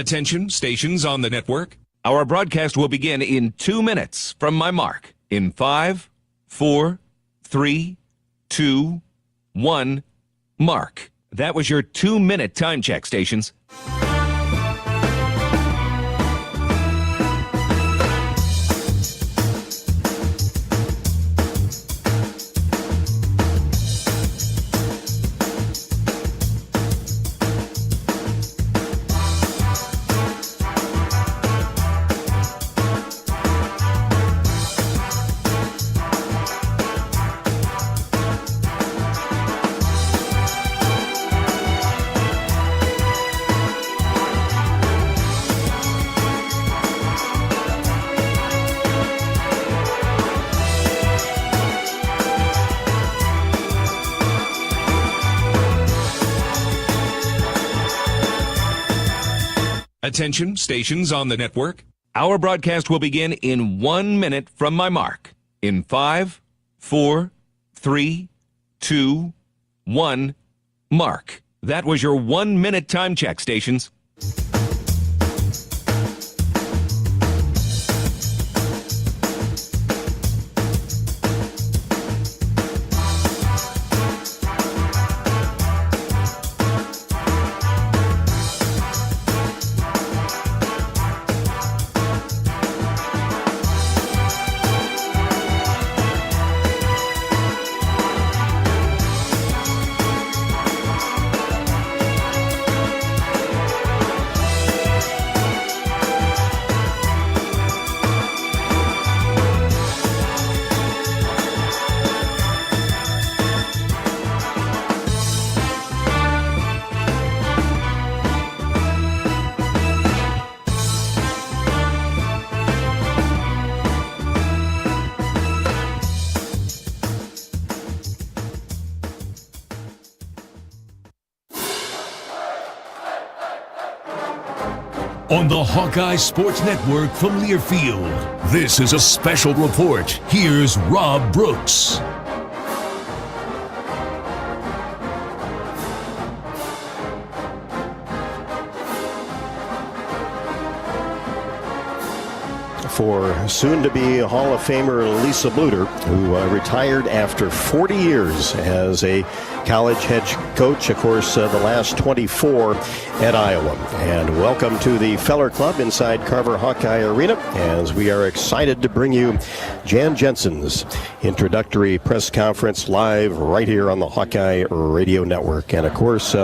Attention, stations on the network. Our broadcast will begin in 2 minutes from my mark. In 5, 4, 3, 2, 1, mark. That was your 2-minute time check, stations. Attention, stations on the network. Our broadcast will begin in 1 minute from my mark. In 5, 4, 3, 2, 1, mark. That was your 1-minute time check, stations. On the Hawkeye Sports Network from Learfield, this is a special report. Here's Rob Brooks. For soon-to-be Hall of Famer Lisa Bluter, who retired after 40 years as a college head coach, of course, the last 24 at Iowa. And welcome to the Feller Club inside Carver Hawkeye Arena, as we are excited to bring you Jan Jensen's introductory press conference live right here on the Hawkeye Radio Network. And, of course,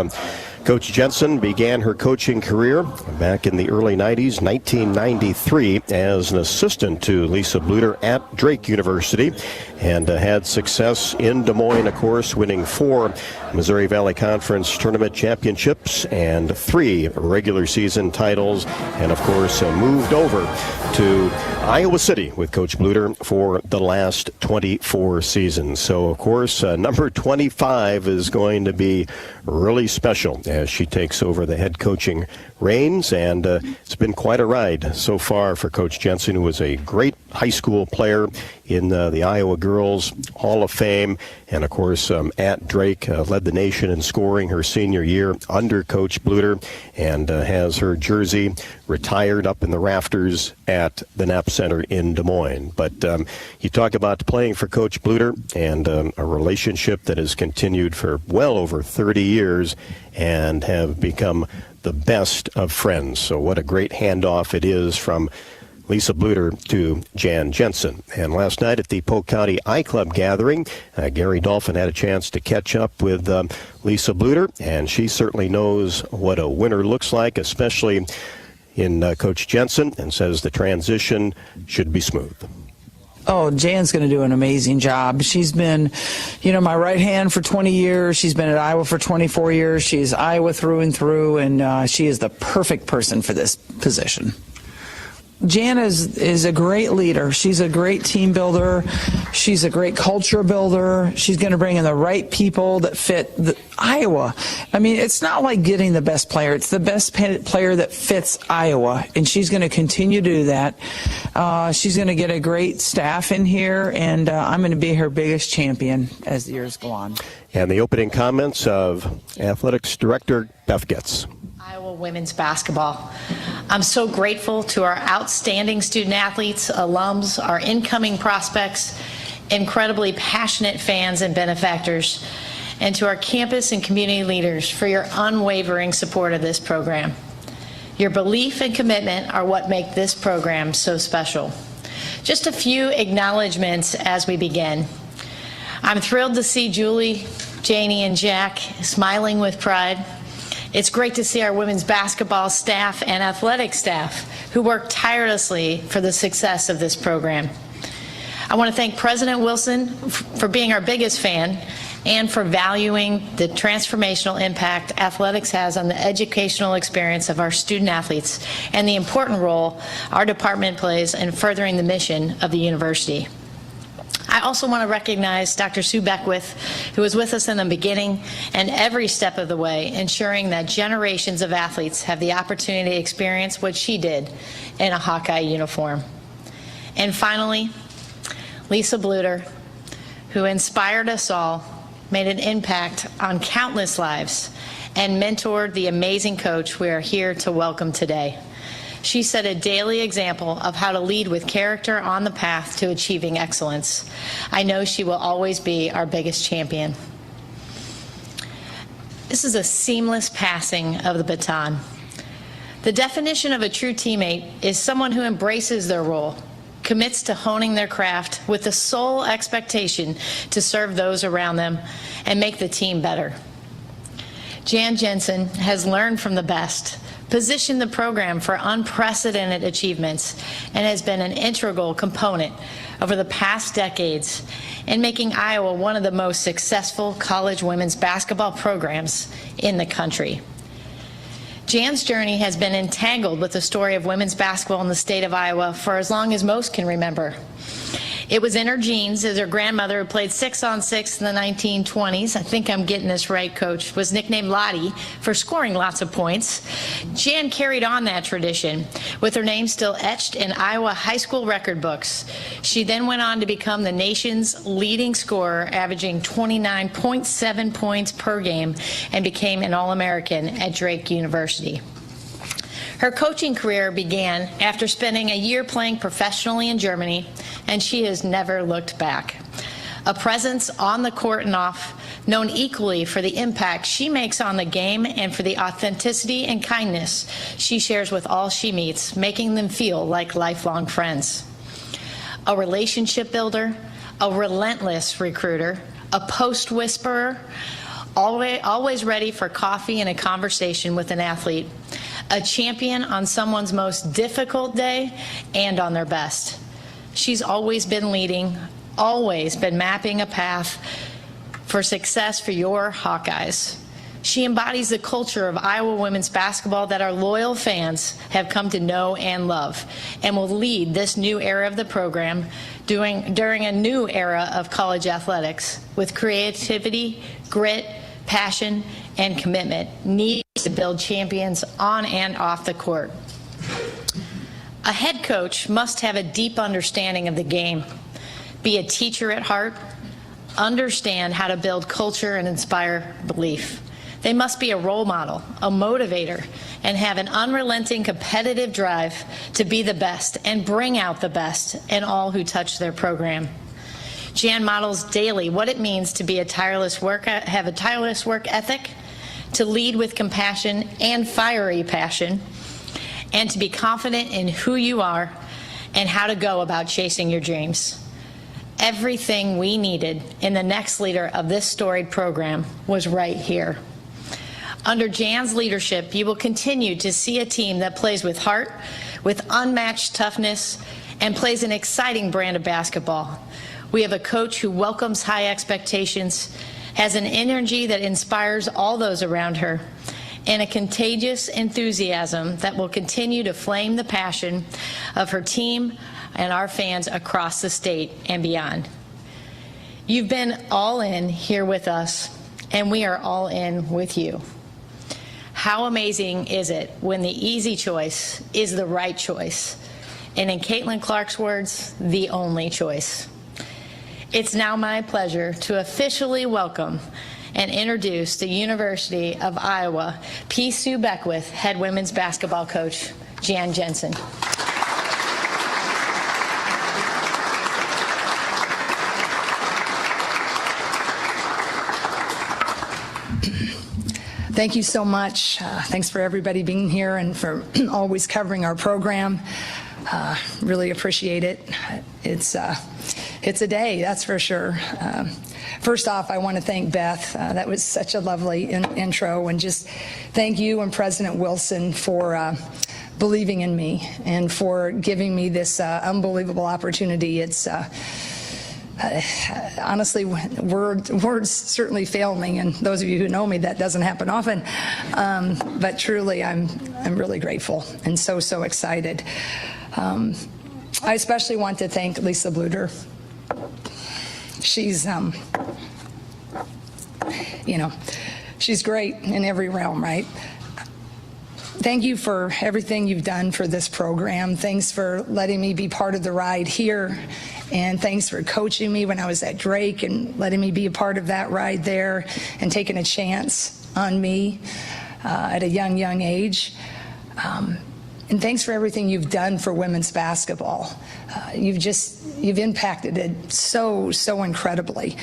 Coach Jensen began her coaching career back in the early 90s, 1993, as an assistant to Lisa Bluter at Drake University, and had success in Des Moines, of course, winning 4 Missouri Valley Conference tournament championships and 3 regular season titles, and, of course, moved over to Iowa City with Coach Bluter for the last 24 seasons. So, of course, number 25 is going to be really special as she takes over the head coaching reins, and it's been quite a ride so far for Coach Jensen, who was a great high school player in the Iowa Girls Hall of Fame, and of course at Drake led the nation in scoring her senior year under Coach Bluter, and has her jersey retired up in the rafters at the Knapp Center in Des Moines. But you talk about playing for Coach Bluter, and a relationship that has continued for well over 30 years and have become the best of friends. So what a great handoff it is from Lisa Bluter to Jan Jensen. And last night at the Polk County I-Club gathering, Gary Dolphin had a chance to catch up with Lisa Bluter, and she certainly knows what a winner looks like, especially in Coach Jensen, and says the transition should be smooth. Oh, Jan's going to do an amazing job. She's been, my right hand for 20 years. She's been at Iowa for 24 years. She's Iowa through and through, and she is the perfect person for this position. Jan is a great leader. She's a great team builder. She's a great culture builder. She's going to bring in the right people that fit Iowa. I mean, it's not like getting the best player. It's the best player that fits Iowa, and she's going to continue to do that. She's going to get a great staff in here, and I'm going to be her biggest champion as the years go on. And the opening comments of Athletics Director Beth Getz. Iowa women's basketball. I'm so grateful to our outstanding student athletes, alums, our incoming prospects, incredibly passionate fans and benefactors, and to our campus and community leaders for your unwavering support of this program. Your belief and commitment are what make this program so special. Just a few acknowledgments as we begin. I'm thrilled to see Julie, Janie, and Jack smiling with pride. It's great to see our women's basketball staff and athletic staff who work tirelessly for the success of this program. I want to thank President Wilson for being our biggest fan and for valuing the transformational impact athletics has on the educational experience of our student athletes and the important role our department plays in furthering the mission of the university. I also want to recognize Dr. Sue Beckwith, who was with us in the beginning and every step of the way, ensuring that generations of athletes have the opportunity to experience what she did in a Hawkeye uniform. And finally, Lisa Bluter, who inspired us all, made an impact on countless lives, and mentored the amazing coach we are here to welcome today. She set a daily example of how to lead with character on the path to achieving excellence. I know she will always be our biggest champion. This is a seamless passing of the baton. The definition of a true teammate is someone who embraces their role, commits to honing their craft with the sole expectation to serve those around them and make the team better. Jensen has learned from the best, positioned the program for unprecedented achievements, and has been an integral component over the past decades in making Iowa one of the most successful college women's basketball programs in the country. Jan's journey has been entangled with the story of women's basketball in the state of Iowa for as long as most can remember. It was in her genes, as her grandmother, who played 6-on-6 in the 1920s, I think I'm getting this right, Coach, was nicknamed Lottie for scoring lots of points. Jan carried on that tradition, with her name still etched in Iowa high school record books. She then went on to become the nation's leading scorer, averaging 29.7 points per game, and became an All-American at Drake University. Her coaching career began after spending a year playing professionally in Germany, and she has never looked back. A presence on the court and off, known equally for the impact she makes on the game and for the authenticity and kindness she shares with all she meets, making them feel like lifelong friends. A relationship builder, a relentless recruiter, a post whisperer, always ready for coffee and a conversation with an athlete, a champion on someone's most difficult day and on their best. She's always been leading, always been mapping a path for success for your Hawkeyes. She embodies the culture of Iowa women's basketball that our loyal fans have come to know and love, and will lead this new era of the program during a new era of college athletics with creativity, grit, passion, and commitment needed to build champions on and off the court. A head coach must have a deep understanding of the game, be a teacher at heart, understand how to build culture and inspire belief. They must be a role model, a motivator, and have an unrelenting competitive drive to be the best and bring out the best in all who touch their program. Jan models daily what it means to be have a tireless work ethic, to lead with compassion and fiery passion, and to be confident in who you are and how to go about chasing your dreams. Everything we needed in the next leader of this storied program was right here. Under Jan's leadership, you will continue to see a team that plays with heart, with unmatched toughness, and plays an exciting brand of basketball. We have a coach who welcomes high expectations, has an energy that inspires all those around her, and a contagious enthusiasm that will continue to flame the passion of her team and our fans across the state and beyond. You've been all in here with us, and we are all in with you. How amazing is it when the easy choice is the right choice, and in Caitlin Clark's words, the only choice. It's now my pleasure to officially welcome and introduce the University of Iowa P. Sue Beckwith, head women's basketball coach. Jan Jensen. Thank you so much. Thanks for everybody being here and for always covering our program. Really appreciate it. It's a day, that's for sure. First off, I want to thank Beth. That was such a lovely intro, and just thank you and President Wilson for believing in me and for giving me this unbelievable opportunity. It's honestly, words certainly fail me, and those of you who know me, that doesn't happen often. But truly, I'm really grateful and so excited. I especially want to thank Lisa Bluder. She's, she's great in every realm, right? Thank you for everything you've done for this program. Thanks for letting me be part of the ride here. And thanks for coaching me when I was at Drake and letting me be a part of that ride there and taking a chance on me at a young age. And thanks for everything you've done for women's basketball. You've impacted it so incredibly.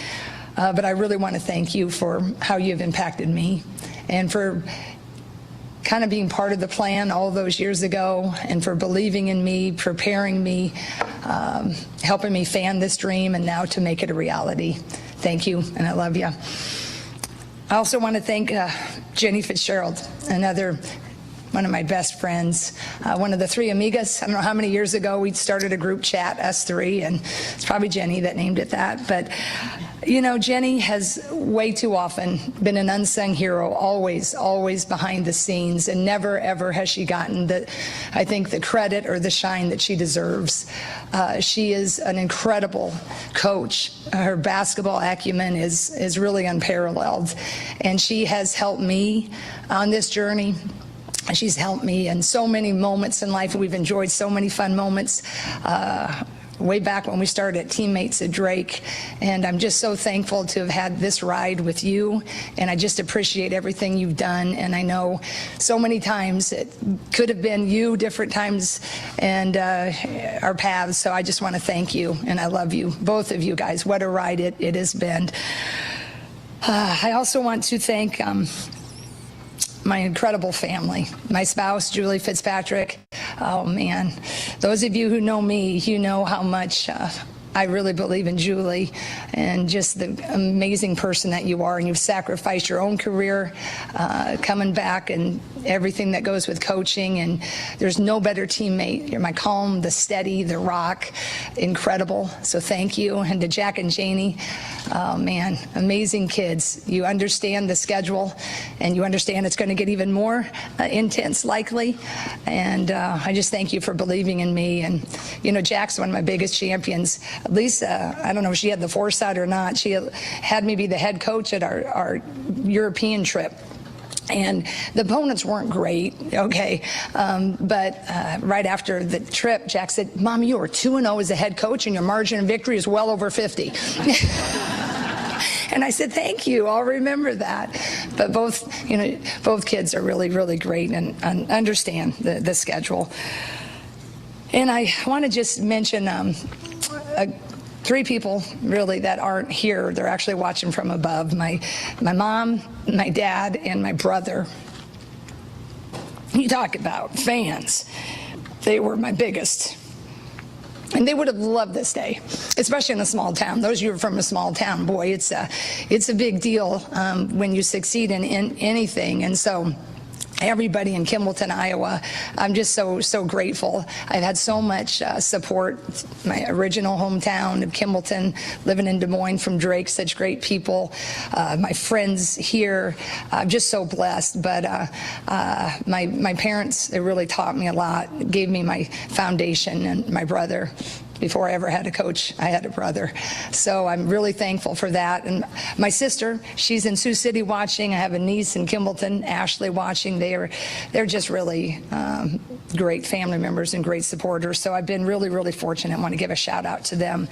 But I really want to thank you for how you've impacted me and for kind of being part of the plan all those years ago, and for believing in me, preparing me, helping me fan this dream, and now to make it a reality. Thank you, and I love you. I also want to thank Jenny Fitzgerald, another one of my best friends, one of the three amigas. I don't know how many years ago we started a group chat, us three, and it's probably Jenny that named it that. But Jenny has way too often been an unsung hero, always behind the scenes, and never ever has she gotten I think the credit or the shine that she deserves. She is an incredible coach. Her basketball acumen is really unparalleled, and she has helped me on this journey. She's helped me in so many moments in life. We've enjoyed so many fun moments way back when we started teammates at Drake. And I'm just so thankful to have had this ride with you. And I just appreciate everything you've done. And I know so many times it could have been you different times and our paths. So I just want to thank you. And I love you, both of you guys. What a ride it has been. I also want to thank my incredible family, my spouse, Julie Fitzpatrick. Oh man, those of you who know me, you know how much I really believe in Julie and just the amazing person that you are, and you've sacrificed your own career coming back and everything that goes with coaching, and there's no better teammate. You're my calm, the steady, the rock, incredible. So thank you. And to Jack and Janie, oh man, amazing kids. You understand the schedule, and you understand it's going to get even more intense likely, and I just thank you for believing in me. And Jack's one of my biggest champions. Lisa, I don't know if she had the foresight or not, she had me be the head coach at our European trip. And the opponents weren't great, okay, but right after the trip, Jack said, "Mom, you are 2-0 as a head coach, and your margin of victory is well over 50." And I said, "Thank you, I'll remember that." But both kids are really great and understand the schedule. And I want to just mention three people really that aren't here. They're actually watching from above. My mom, my dad, and my brother. You talk about fans. They were my biggest. And they would have loved this day, especially in a small town. Those of you who are from a small town, boy, it's a big deal when you succeed in anything. And so everybody in Kimballton, Iowa, I'm just so grateful. I've had so much support. My original hometown of Kimballton, living in Des Moines from Drake, such great people. My friends here, I'm just so blessed. But my parents, they really taught me a lot, gave me my foundation, and my brother. Before I ever had a coach, I had a brother. So I'm really thankful for that. And my sister, she's in Sioux City watching. I have a niece in Kimballton, Ashley, watching. They're just really great family members and great supporters. So I've been really fortunate. I want to give a shout out to them.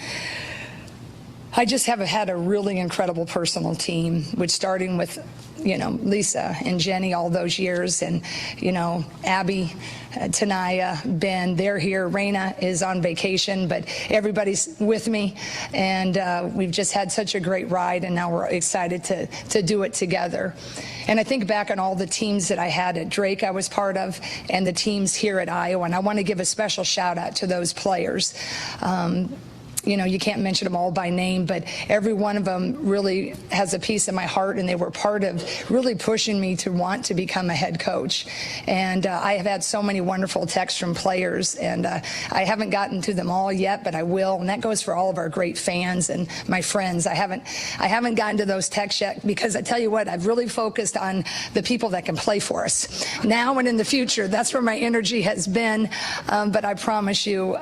I just have had a really incredible personal team, which starting with, Lisa and Jenny all those years, and, Abby, Tanaya, Ben, they're here. Raina is on vacation, but everybody's with me, and we've just had such a great ride, and now we're excited to do it together. And I think back on all the teams that I had at Drake I was part of, and the teams here at Iowa, and I want to give a special shout out to those players. You can't mention them all by name, but every one of them really has a piece of my heart, and they were part of really pushing me to want to become a head coach. And I have had so many wonderful texts from players, and I haven't gotten to them all yet, but I will. And that goes for all of our great fans and my friends. I haven't gotten to those texts yet, because I tell you what, I've really focused on the people that can play for us now and in the future. That's where my energy has been. But I promise you,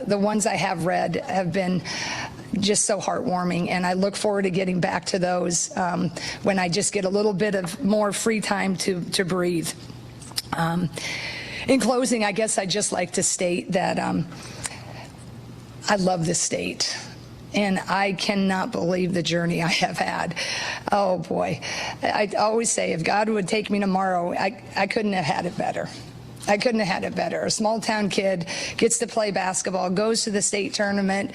the ones I have read have been just so heartwarming, and I look forward to getting back to those when I just get a little bit of more free time to breathe. In closing, I guess I'd just like to state that I love this state, and I cannot believe the journey I have had. Oh boy, I always say if God would take me tomorrow, I couldn't have had it better. I couldn't have had it better. A small town kid gets to play basketball, goes to the state tournament,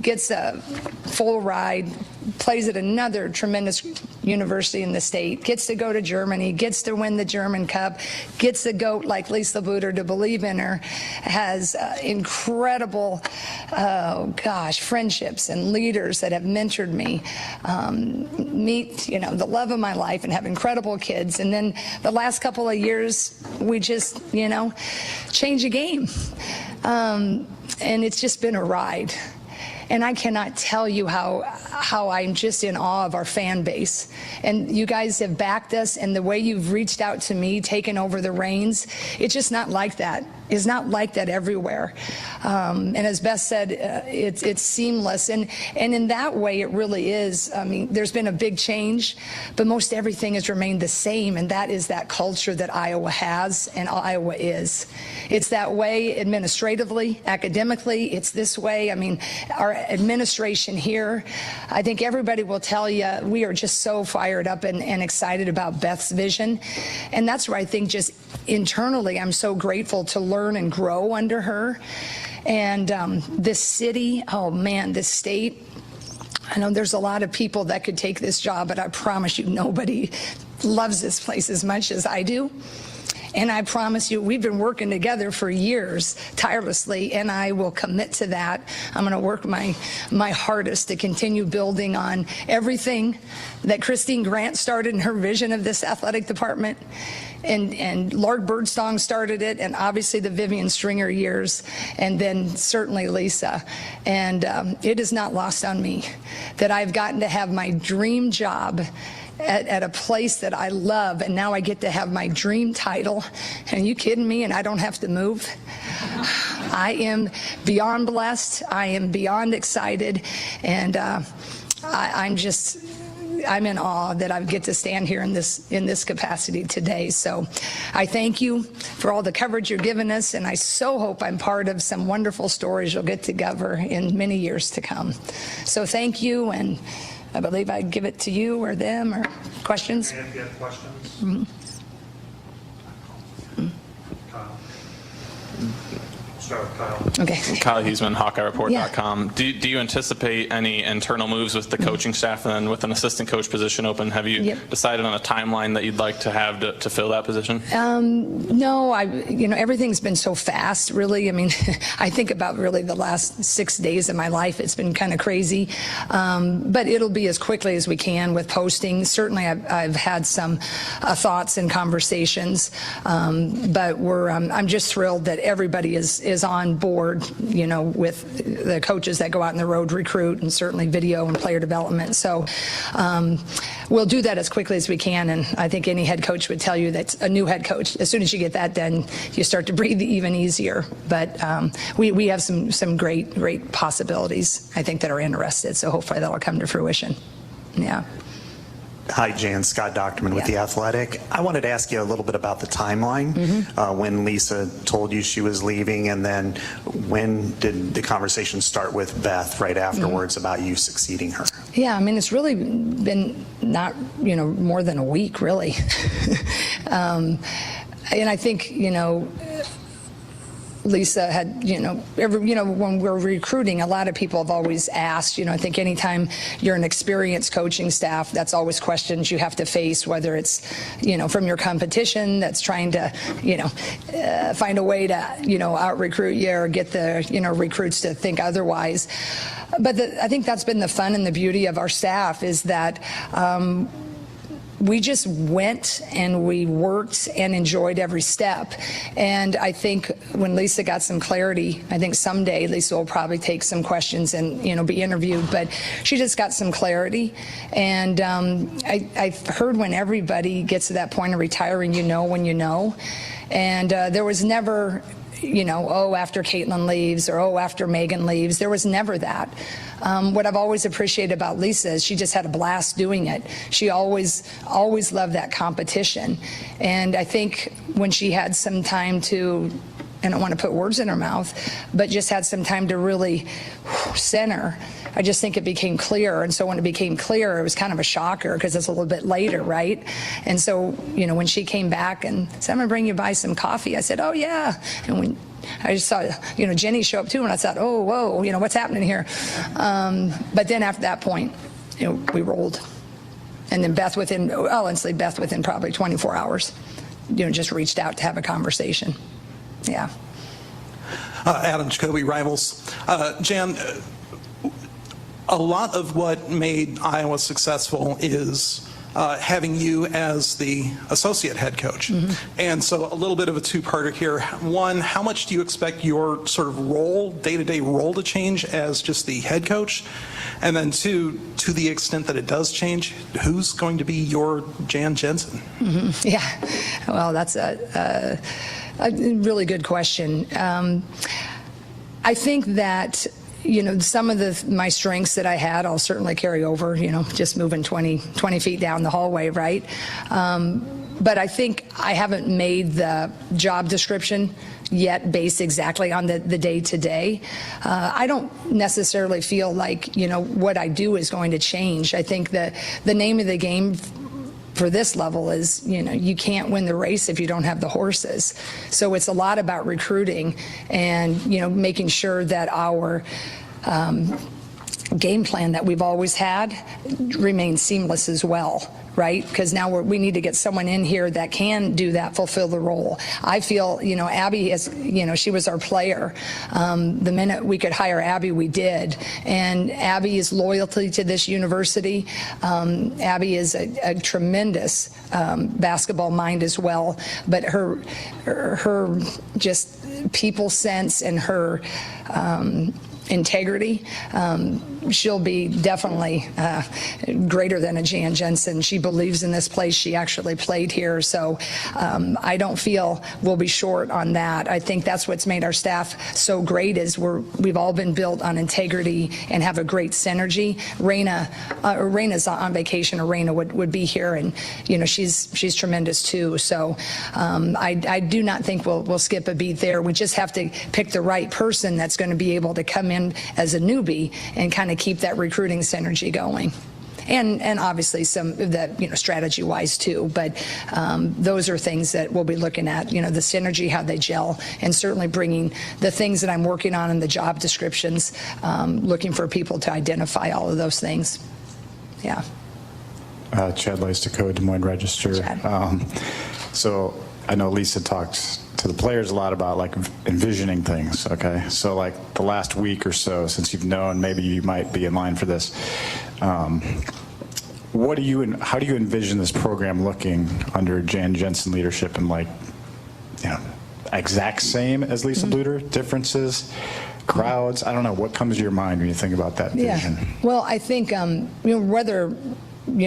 gets a full ride, plays at another tremendous university in the state, gets to go to Germany, gets to win the German Cup, gets a GOAT like Lisa Bluder to believe in her, has incredible, friendships and leaders that have mentored me, meet, the love of my life, and have incredible kids. And then the last couple of years, we just, change a game. And it's just been a ride. And I cannot tell you how I'm just in awe of our fan base. And you guys have backed us, and the way you've reached out to me, taken over the reins, it's just not like that. It's not like that everywhere. And as Beth said, it's seamless. And in that way, it really is. I mean, there's been a big change, but most everything has remained the same, and that is that culture that Iowa has and Iowa is. It's that way administratively, academically. It's this way. I mean, our administration here, I think everybody will tell you, we are just so fired up and excited about Beth's vision. And that's where I think just internally, I'm so grateful to learn and grow under her. And this city, oh man, this state, I know there's a lot of people that could take this job, but I promise you nobody loves this place as much as I do. And I promise you, we've been working together for years, tirelessly, and I will commit to that. I'm going to work my hardest to continue building on everything that Christine Grant started in her vision of this athletic department. And Lark Birdstong started it, and obviously the Vivian Stringer years, and then certainly Lisa. And it is not lost on me that I've gotten to have my dream job at a place that I love, and now I get to have my dream title. And are you kidding me? And I don't have to move. I am beyond blessed. I am beyond excited, and I'm in awe that I get to stand here in this capacity today. So I thank you for all the coverage you're giving us, and I so hope I'm part of some wonderful stories you'll get together in many years to come. So thank you, and I believe I'd give it to you or them, or questions. If you have questions. Mm-hmm. Kyle. Start with Kyle. Okay. Kyle Huesman, HawkeyeReport.com. Do you anticipate any internal moves with the coaching staff, and then with an assistant coach position open? Have you decided on a timeline that you'd like to have to fill that position? No, everything's been so fast, really. I mean, I think about really the last 6 days of my life. It's been kind of crazy, but it'll be as quickly as we can with posting. Certainly, I've had some thoughts and conversations, but I'm just thrilled that everybody is on board, with the coaches that go out on the road, recruit, and certainly video and player development. So we'll do that as quickly as we can, and I think any head coach would tell you that a new head coach, as soon as you get that done, you start to breathe even easier. But we have some great possibilities, I think, that are interested, so hopefully that'll come to fruition. Yeah. Hi, Jan. Scott Doctorman with The Athletic. I wanted to ask you a little bit about the timeline when Lisa told you she was leaving, and then when did the conversation start with Beth right afterwards about you succeeding her? Yeah, I mean, it's really been not, more than a week, really. And I think, Lisa had, when we're recruiting, a lot of people have always asked, I think anytime you're an experiencent coaching staff, that's always questions you have to face, whether it's, from your competition that's trying to, find a way to, out-recruit you or get the, recruits to think otherwise. But I think that's been the fun and the beauty of our staff is that we just went and we worked and enjoyed every step. And I think when Lisa got some clarity, I think someday Lisa will probably take some questions and, be interviewed, but she just got some clarity. And I've heard when everybody gets to that point of retiring, when you know. And there was never, after Caitlin leaves or after Megan leaves. There was never that. What I've always appreciated about Lisa is she just had a blast doing it. She always loved that competition. And I think when she had some time to, I don't want to put words in her mouth, but just had some time to really center, I just think it became clear. And so when it became clear, it was kind of a shocker because it's a little bit later, right? And so, when she came back and said, I'm going to bring you by some coffee, I said, oh, yeah. And when I just saw, Jenny show up too, and I thought, oh, whoa, what's happening here? But then after that point, we rolled. And then Beth within probably 24 hours, just reached out to have a conversation. Yeah. Adam Jacoby, Rivals. Jan, a lot of what made Iowa successful is having you as the associate head coach. And so a little bit of a two-parter here. One, how much do you expect your sort of role, day-to-day role to change as just the head coach? And then two, to the extent that it does change, who's going to be your Jan Jensen? Yeah, well, that's a really good question. I think that some of my strengths that I had, I'll certainly carry over, just moving 20 feet down the hallway, right? But I think I haven't made the job description yet based exactly on the day-to-day. I don't necessarily feel like, what I do is going to change. I think that the name of the game for this level is, you can't win the race if you don't have the horses. So it's a lot about recruiting and, making sure that our game plan that we've always had remains seamless as well. Right? Because now we need to get someone in here that can do that, fulfill the role. I feel, Abby is, she was our player. The minute we could hire Abby, we did. And Abby's loyalty to this university, Abby is a tremendous basketball mind as well. But her just people sense and her integrity, she'll be definitely greater than a Jan Jensen. She believes in this place. She actually played here. So I don't feel we'll be short on that. I think that's what's made our staff so great is we've all been built on integrity and have a great synergy. Raina's on vacation, or Raina would be here, and she's tremendous too. So I do not think we'll skip a beat there. We just have to pick the right person that's going to be able to come in as a newbie and kind of keep that recruiting synergy going. And obviously some of that, strategy wise too, but those are things that we'll be looking at, the synergy, how they gel, and certainly bringing the things that I'm working on in the job descriptions, looking for people to identify all of those things. Yeah. Chad Leistico, Des Moines Register. So I know Lisa talked to the players a lot about envisioning things. Okay, so the last week or so since you've known maybe you might be in line for this, how do you envision this program looking under Jan Jensen leadership, and exact same as Lisa Bluder, differences, crowds? I don't know, what comes to your mind when you think about that vision? Well, I think whether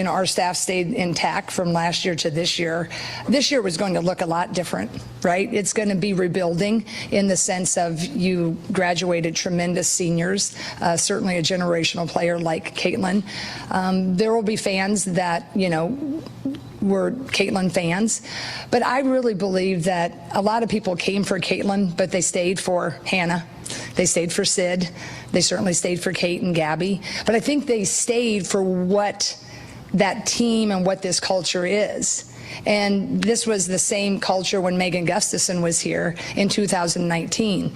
our staff stayed intact from last year to this year. This year was going to look a lot different, right? It's going to be rebuilding in the sense of you graduated tremendous seniors, certainly a generational player like Caitlin. There will be fans that, were Caitlin fans, but I really believe that a lot of people came for Caitlin, but they stayed for Hannah. They stayed for Sid. They certainly stayed for Kate and Gabby, but I think they stayed for what that team and what this culture is. And this was the same culture when Megan Gustafson was here in 2019.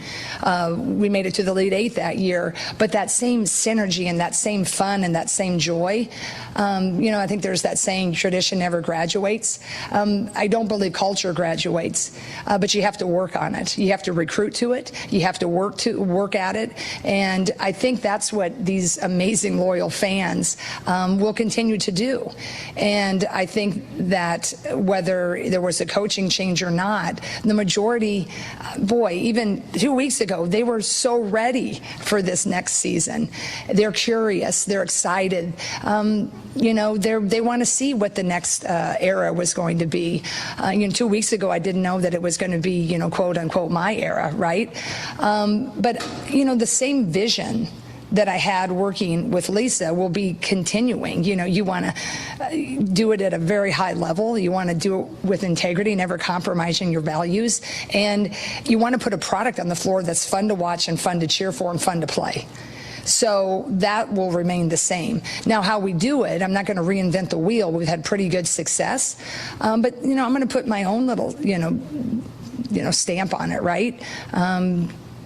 We made it to the Elite Eight that year, but that same synergy and that same fun and that same joy, I think there's that saying, tradition never graduates. I don't believe culture graduates, but you have to work on it. You have to recruit to it. You have to work at it. And I think that's what these amazing loyal fans will continue to do. And I think that whether there was a coaching change or not, the majority, even 2 weeks ago, they were so ready for this next season. They're curious. They're excited. They want to see what the next era was going to be. 2 weeks ago, I didn't know that it was going to be, quote unquote, my era, right? But the same vision that I had working with Lisa will be continuing. You want to do it at a very high level. You want to do it with integrity, never compromising your values. And you want to put a product on the floor that's fun to watch and fun to cheer for and fun to play. So that will remain the same. Now, how we do it, I'm not going to reinvent the wheel. We've had pretty good success. But, I'm going to put my own little, stamp on it, right?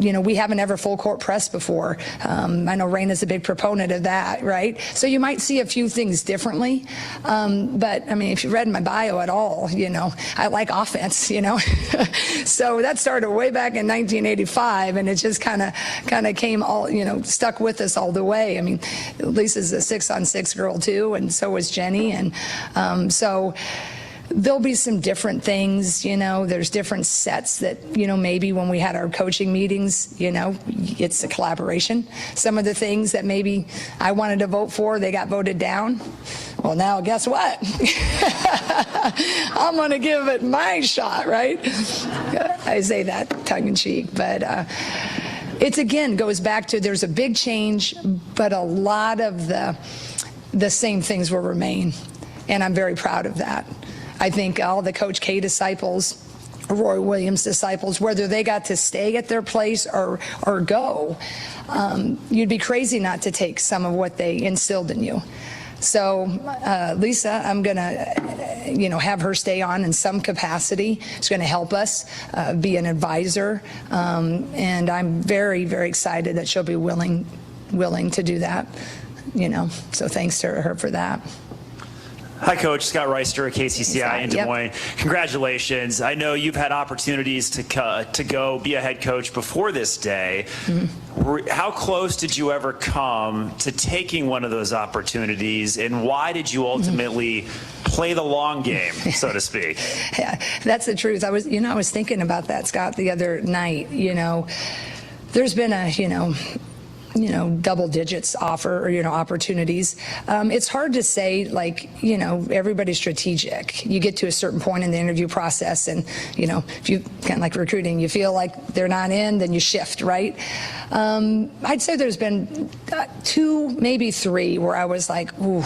We haven't ever full court press before. I know Raina's a big proponent of that, right? So you might see a few things differently. But if you read my bio at all, I like offense, So that started way back in 1985, and it just kind of came all, stuck with us all the way. Lisa's a 6-on-6 girl too, and so was Jenny. And so there'll be some different things, there's different sets that, maybe when we had our coaching meetings, it's a collaboration. Some of the things that maybe I wanted to vote for, they got voted down. Well, now guess what? I'm going to give it my shot, right? I say that tongue in cheek, but it's again goes back to there's a big change, but a lot of the same things will remain. And I'm very proud of that. I think all the Coach K disciples, Roy Williams disciples, whether they got to stay at their place or go, you'd be crazy not to take some of what they instilled in you. So Lisa, I'm going to, have her stay on in some capacity. It's going to help us be an advisor, and I'm very, very excited that she'll be willing to do that. So thanks to her for that. Hi, Coach. Scott Reister at KCCI in Des Moines. Yep. Congratulations. I know you've had opportunities to go be a head coach before this day. Mm-hmm. How close did you ever come to taking one of those opportunities, and why did you ultimately play the long game, so to speak? Yeah, that's the truth. I was thinking about that, Scott, the other night. There's been a, double digits offer or, opportunities. It's hard to say, everybody's strategic. You get to a certain point in the interview process and, if you kind of like recruiting, you feel like they're not in, then you shift, right? I'd say there's been 2, maybe 3 where I was like, ooh,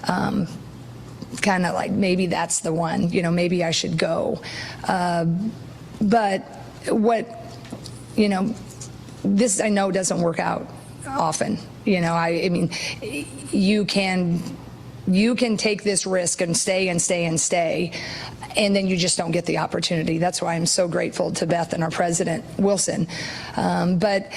kind of like maybe that's the one, maybe I should go. But what, this I know doesn't work out often. I mean, you can take this risk and stay, and then you just don't get the opportunity. That's why I'm so grateful to Beth and our president, Wilson. But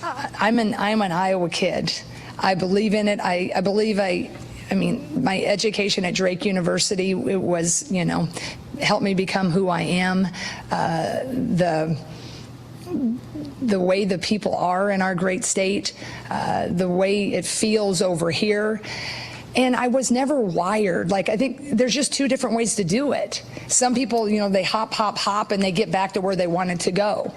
I'm an Iowa kid. I believe in it. I believe my education at Drake University, it was, helped me become who I am. The way the people are in our great state, the way it feels over here. And I was never wired. I think there's just 2 different ways to do it. Some people, they hop, and they get back to where they wanted to go.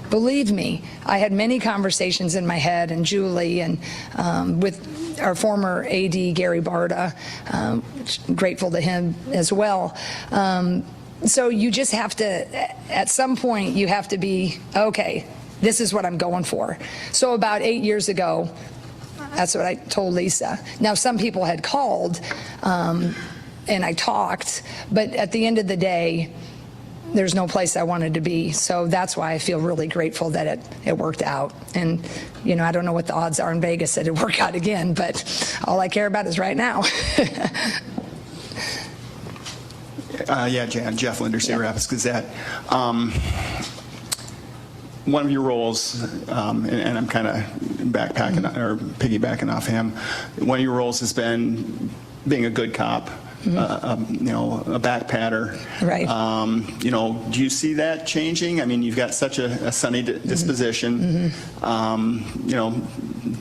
Believe me, I had many conversations in my head, and Julie, and with our former AD, Gary Barta, grateful to him as well. So you just have to, at some point, you have to be, okay, this is what I'm going for. So about 8 years ago, that's what I told Lisa. Now, some people had called, and I talked, but at the end of the day, there's no place I wanted to be. So that's why I feel really grateful that it worked out. And, you know, I don't know what the odds are in Vegas that it work out again, but all I care about is right now. Yeah, Jan, Jeff Linder, Cedar Rapids Gazette. One of your roles, and I'm kind of backpacking or piggybacking off him, one of your roles has been being a good cop. You know, a back patter. Right. You know, do you see that changing? I mean, you've got such a sunny disposition. You know,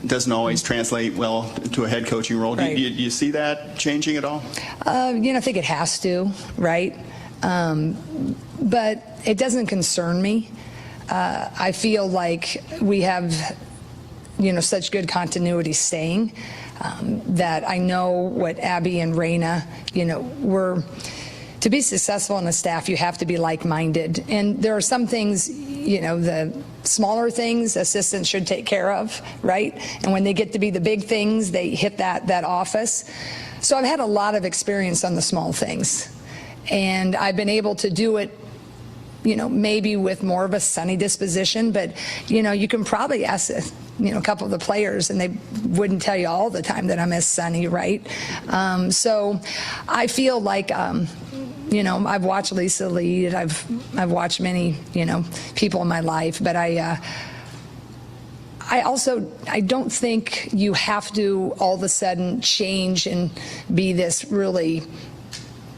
doesn't always translate well to a head coaching role. Right. Do you see that changing at all? You know, I think it has to, right? But it doesn't concern me. I feel like we have, you know, such good continuity staying. That I know what Abby and Raina, you know, to be successful in a staff, you have to be like-minded. And there are some things, you know, the smaller things assistants should take care of, right? And when they get to be the big things, they hit that office. So I've had a lot of experience on the small things. And I've been able to do it, you know, maybe with more of a sunny disposition, but, you know, you can probably ask, you know, a couple of the players and they wouldn't tell you all the time that I'm as sunny, right? So I feel like, you know, I've watched Lisa lead, I've watched many, you know, people in my life, but I don't think you have to all of a sudden change and be this really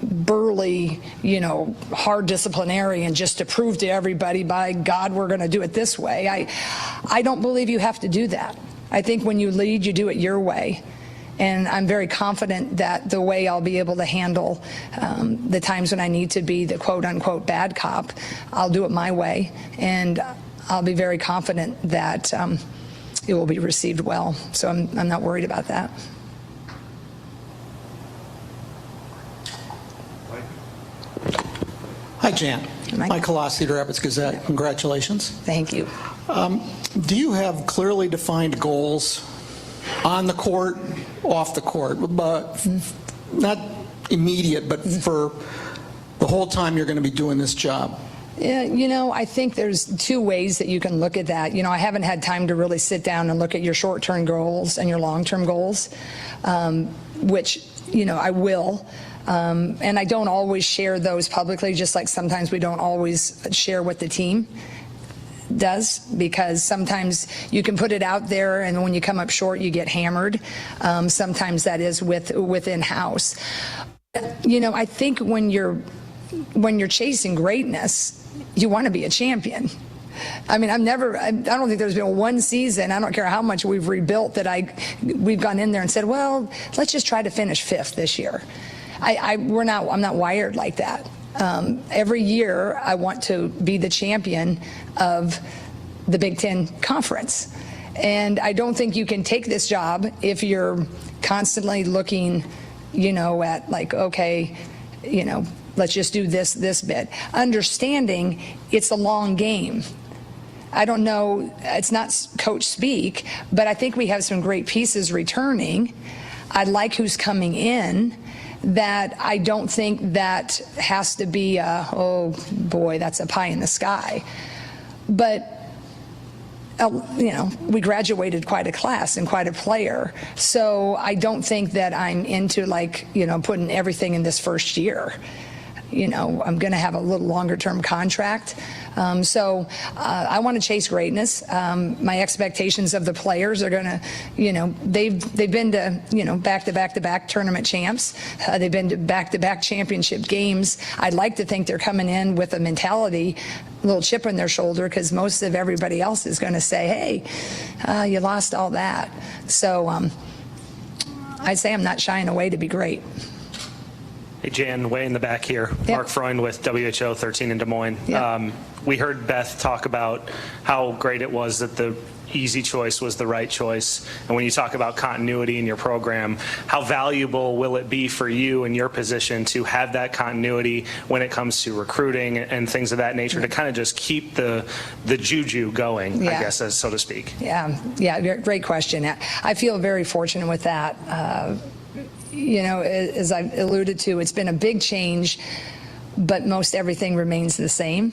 burly, you know, hard disciplinarian just to prove to everybody, by God, we're going to do it this way. I don't believe you have to do that. I think when you lead, you do it your way. And I'm very confident that the way I'll be able to handle the times when I need to be the quote-unquote bad cop, I'll do it my way. And I'll be very confident that it will be received well. So I'm not worried about that. Hi, Jan. Mike Colossi, Cedar Rapids Gazette. Congratulations. Thank you. Do you have clearly defined goals on the court, off the court, but not immediate, but for the whole time you're going to be doing this job? Yeah, you know, I think there's two ways that you can look at that. You know, I haven't had time to really sit down and look at your short-term goals and your long-term goals, which, you know, I will. And I don't always share those publicly, just like sometimes we don't always share what the team does, because sometimes you can put it out there and when you come up short, you get hammered. Sometimes that is within house. You know, I think when you're chasing greatness, you want to be a champion. I mean, I don't think there's been one season, I don't care how much we've rebuilt, that we've gone in there and said, well, let's just try to finish 5th this year. I'm not wired like that. Every year I want to be the champion of the Big Ten Conference. And I don't think you can take this job if you're constantly looking, you know, at like, okay, you know, let's just do this bit. Understanding it's a long game. I don't know, it's not coach speak, but I think we have some great pieces returning. I like who's coming in. That I don't think that has to be oh boy, that's a pie in the sky. But you know, we graduated quite a class and quite a player. So I don't think that I'm into, like, you know, putting everything in this first year. You know, I'm going to have a little longer term contract. So I want to chase greatness. My expectations of the players are going to, you know, they've been to, you know, back-to-back tournament champs. They've been to back-to-back championship games. I'd like to think they're coming in with a mentality, a little chip on their shoulder, because most of everybody else is going to say, hey, you lost all that. So I'd say I'm not shying away to be great. Hey, Jan, way in the back here. Yep. Mark Freund with WHO 13 in Des Moines. Yep. We heard Beth talk about how great it was that the easy choice was the right choice. And when you talk about continuity in your program, how valuable will it be for you in your position to have that continuity when it comes to recruiting and things of that nature, to kind of just keep the juju going, I guess, so to speak? Yeah, great question. I feel very fortunate with that. As I alluded to, it's been a big change, but most everything remains the same.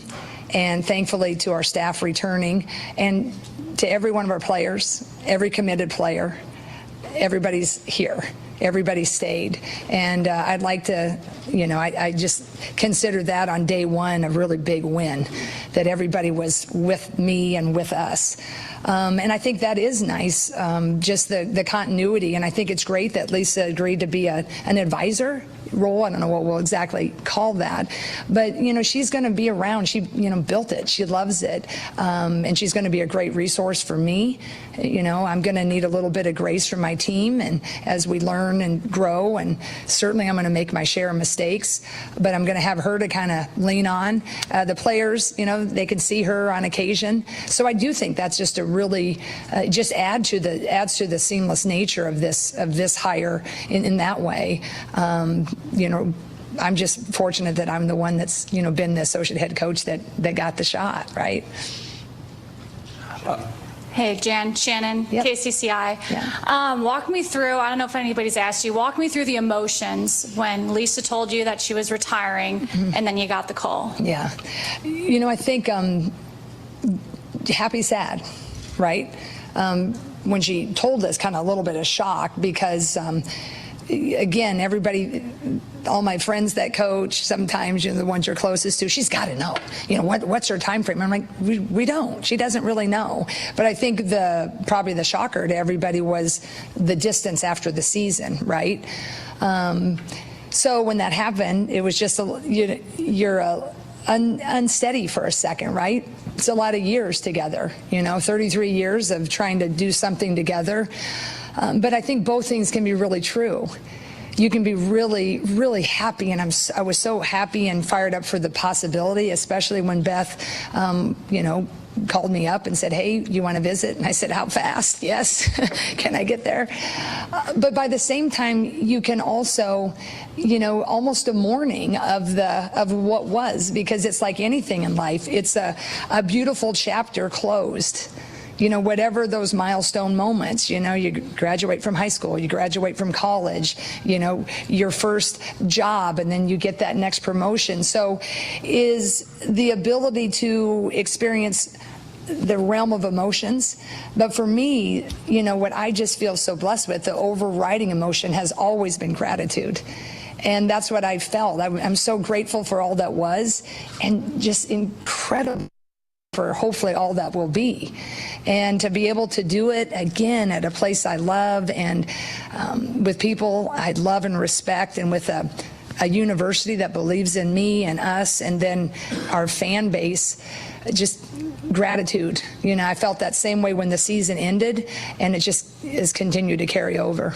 And thankfully to our staff returning, and to every one of our players, every committed player, everybody's here. Everybody stayed. And I'd like to, I just consider that on day one a really big win, that everybody was with me and with us. And I think that is nice, just the continuity. And I think it's great that Lisa agreed to be an advisor role. I don't know what we'll exactly call that, but she's going to be around. She built it. She loves it, and she's going to be a great resource for me. I'm going to need a little bit of grace from my team, and as we learn and grow, and certainly I'm going to make my share of mistakes, but I'm going to have her to kind of lean on. The players, they can see her on occasion, so I do think that's just a really just adds to the seamless nature of this hire in that way. I'm just fortunate that I'm the one that's been the associate head coach that got the shot, right? Hey, Shannon, KCCI. Walk me through, I don't know if anybody's asked you, walk me through the emotions when Lisa told you that she was retiring and then you got the call. Yeah. I think happy, sad, right? When she told us, kind of a little bit of shock, because again, everybody, all my friends that coach, sometimes the ones you're closest to, she's got to know, what's her time frame? I'm like, we don't. She doesn't really know. But I think probably the shocker to everybody was the distance after the season, right? So when that happened, it was just you're unsteady for a second, right? It's a lot of years together, 33 years of trying to do something together. But I think both things can be really true. You can be really, really happy, and I was so happy and fired up for the possibility, especially when Beth, called me up and said, hey, you want to visit? And I said, how fast? Yes. Can I get there? But by the same time, you can also, almost a mourning of what was, because it's like anything in life. It's a beautiful chapter closed. Whatever those milestone moments, you graduate from high school, you graduate from college, your first job, and then you get that next promotion. So is the ability to experience the realm of emotions. But for me, what I just feel so blessed with, the overriding emotion has always been gratitude. And that's what I felt. I'm so grateful for all that was, and just incredible for hopefully all that will be. And to be able to do it again at a place I love, and with people I love and respect, and with a university that believes in me and us, and then our fan base, just gratitude. I felt that same way when the season ended, and it just has continued to carry over.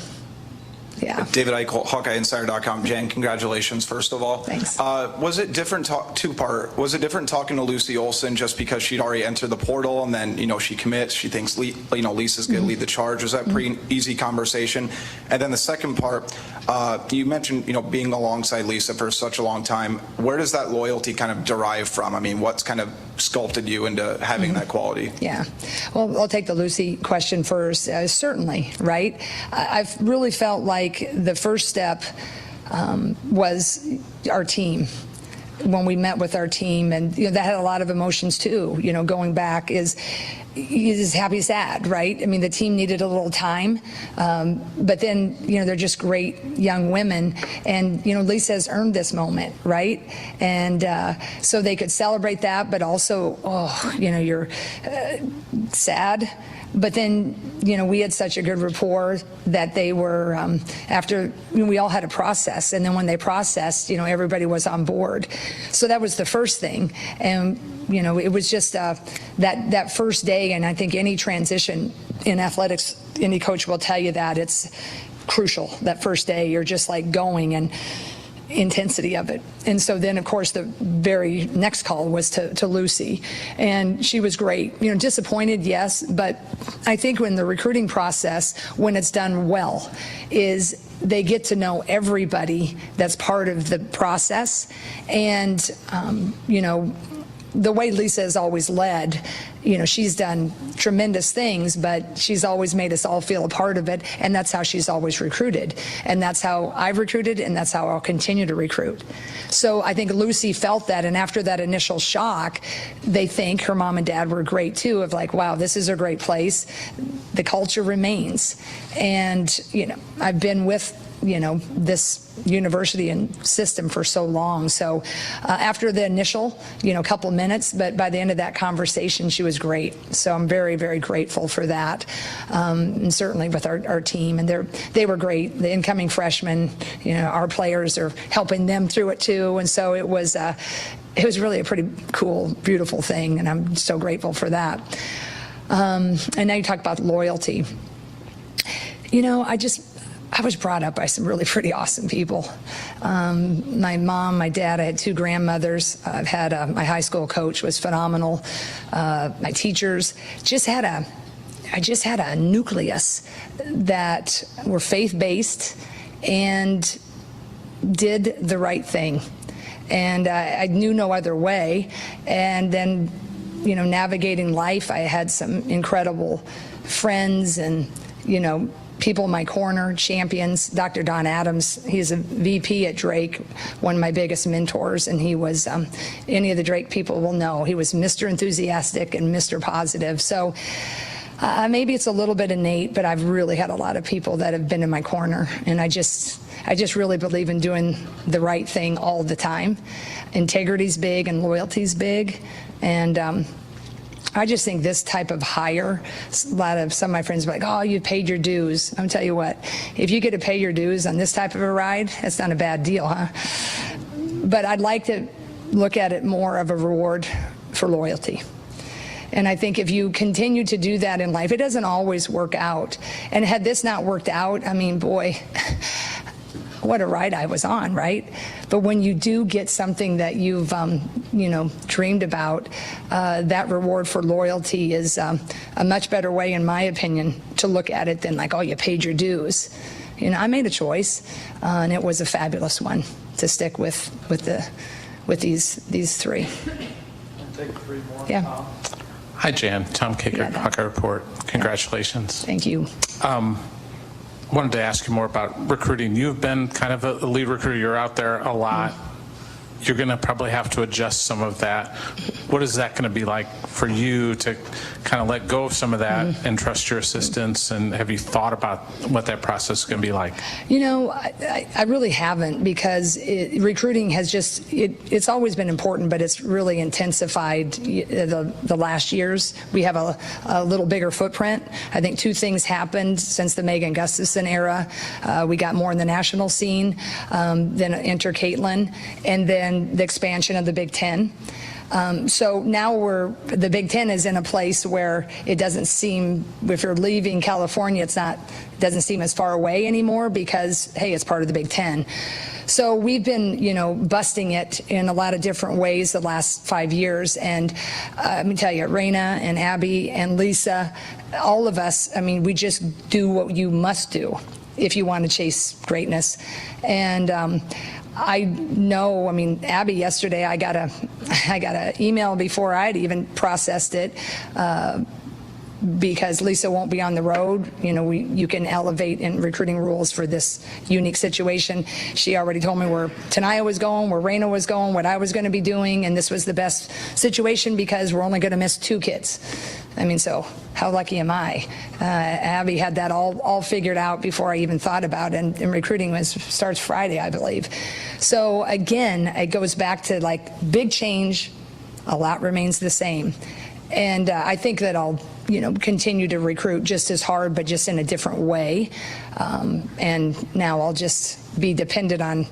Yeah. David Eichel, HawkeyeInsider.com. Jen, congratulations, first of all. Thanks. Was it different, two-part, was it different talking to Lucy Olson just because she'd already entered the portal, and then, she commits, she thinks, Lisa's going to lead the charge? Was that a pretty easy conversation? And then the second part, you mentioned, being alongside Lisa for such a long time. Where does that loyalty kind of derive from? I mean, what's kind of sculpted you into having that quality? Yeah. Well, I'll take the Lucy question first. Certainly, right? I've really felt like the first step was our team. When we met with our team, and that had a lot of emotions too, going back, is happy, sad, right? I mean, the team needed a little time, but then, they're just great young women, and, Lisa has earned this moment, right? And so they could celebrate that, but also, you're sad. But then, we had such a good rapport that they were, after, we all had a process. And then when they processed, everybody was on board. So that was the first thing. And, it was just that first day. And I think any transition in athletics, any coach will tell you that it's crucial. That first day, you're just like going. And intensity of it. And so then, of course, the very next call was to Lucy, and she was great. You know, disappointed, yes, but I think when the recruiting process, when it's done well, is they get to know everybody that's part of the process. And, you know, the way Lisa has always led, you know, she's done tremendous things, but she's always made us all feel a part of it, and that's how she's always recruited. And that's how I've recruited, and that's how I'll continue to recruit. So I think Lucy felt that, and after that initial shock, they think her mom and dad were great too, of like, wow, this is a great place. The culture remains. And, you know, I've been with, you know, this university and system for so long. So after the initial, you know, couple minutes, but by the end of that conversation, she was great. So I'm very, very grateful for that. And certainly with our team, and they were great. The incoming freshmen, you know, our players are helping them through it too. And so it was really a pretty cool, beautiful thing. And I'm so grateful for that. And now you talk about loyalty. You know, I was brought up by some really pretty awesome people. My mom, my dad, I had two grandmothers. I've had my high school coach was phenomenal. My teachers I just had a nucleus that were faith-based and did the right thing. And I knew no other way. And then, you know, navigating life, I had some incredible friends and, you know, people in my corner, champions. Dr. Don Adams, he's a VP at Drake, one of my biggest mentors, and he was, any of the Drake people will know, he was Mr. Enthusiastic and Mr. Positive. So maybe it's a little bit innate, but I've really had a lot of people that have been in my corner, and I just really believe in doing the right thing all the time. Integrity's big and loyalty's big, and I just think this type of hire, some of my friends are like, oh, you paid your dues. I'm tell you what, if you get to pay your dues on this type of a ride, that's not a bad deal, huh? But I'd like to look at it more of a reward for loyalty. And I think if you continue to do that in life, it doesn't always work out. And had this not worked out, I mean, boy, what a ride I was on, right? But when you do get something that you've, you know, dreamed about, that reward for loyalty is a much better way, in my opinion, to look at it than like, oh, you paid your dues. You know, I made a choice, and it was a fabulous one to stick with these three. Take three more. Yeah. Hi, Jan. Tom Kicker, Hawkeye Report. Congratulations. Thank you. Wanted to ask you more about recruiting. You've been kind of a lead recruiter. You're out there a lot. You're going to probably have to adjust some of that. What is that going to be like for you to kind of let go of some of that and trust your assistants? And have you thought about what that process is going to be like? You know, I really haven't, because recruiting has just, it's always been important, but it's really intensified the last years. We have a little bigger footprint. I think two things happened since the Megan Gustafson era. We got more in the national scene, then enter Caitlin, and then the expansion of the Big Ten. So now the Big Ten is in a place where it doesn't seem, if you're leaving California, it doesn't seem as far away anymore, because, hey, it's part of the Big Ten. So we've been, you know, busting it in a lot of different ways the last 5 years. And let me tell you, Raina and Abby and Lisa, all of us, I mean, we just do what you must do if you want to chase greatness. And I know, I mean, Abby, yesterday I got an email before I'd even processed it, because Lisa won't be on the road. You know, you can elevate in recruiting rules for this unique situation. She already told me where Tanaya was going, where Raina was going, what I was going to be doing, and this was the best situation because we're only going to miss 2 kids. I mean, so how lucky am I? Abby had that all figured out before I even thought about it, and recruiting starts Friday, I believe. So again, it goes back to like big change, a lot remains the same. And I think that I'll, you know, continue to recruit just as hard, but just in a different way. And now I'll just be dependent on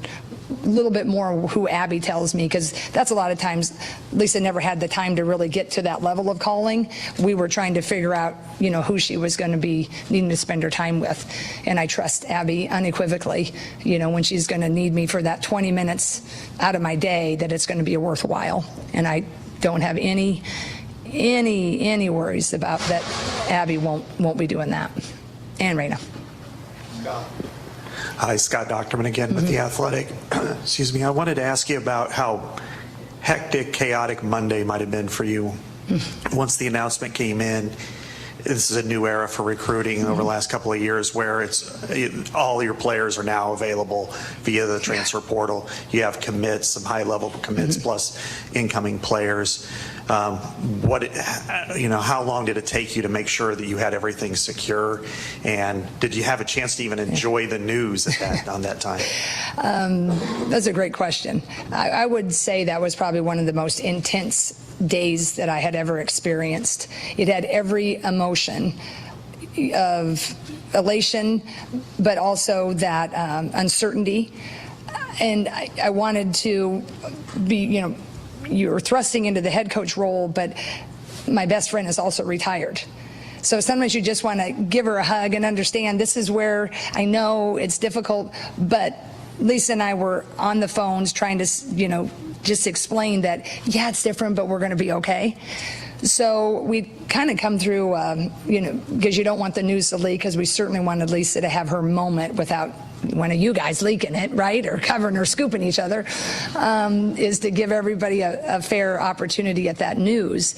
little bit more who Abby tells me, because that's a lot of times Lisa never had the time to really get to that level of calling. We were trying to figure out, who she was going to be needing to spend her time with. And I trust Abby unequivocally, when she's going to need me for that 20 minutes out of my day, that it's going to be worthwhile. And I don't have any worries about that. Abby won't be doing that. And Raina. Hi, Scott Docterman again with The Athletic. Excuse me, I wanted to ask you about how hectic, chaotic Monday might have been for you. Once the announcement came in, this is a new era for recruiting over the last couple of years, where it's all your players are now available via the transfer portal. You have commits, some high-level commits, plus incoming players. How long did it take you to make sure that you had everything secure? And did you have a chance to even enjoy the news on that time? That's a great question. I would say that was probably one of the most intense days that I had ever experienced. It had every emotion of elation, but also that uncertainty. And I wanted to be, you're thrusting into the head coach role, but my best friend is also retired. So sometimes you just want to give her a hug and understand this is where I know it's difficult, but Lisa and I were on the phones trying to, just explain that, yeah, it's different, but we're going to be okay. So we kind of come through, because you don't want the news to leak, because we certainly wanted Lisa to have her moment without one of you guys leaking it, right, or covering or scooping each other, is to give everybody a fair opportunity at that news.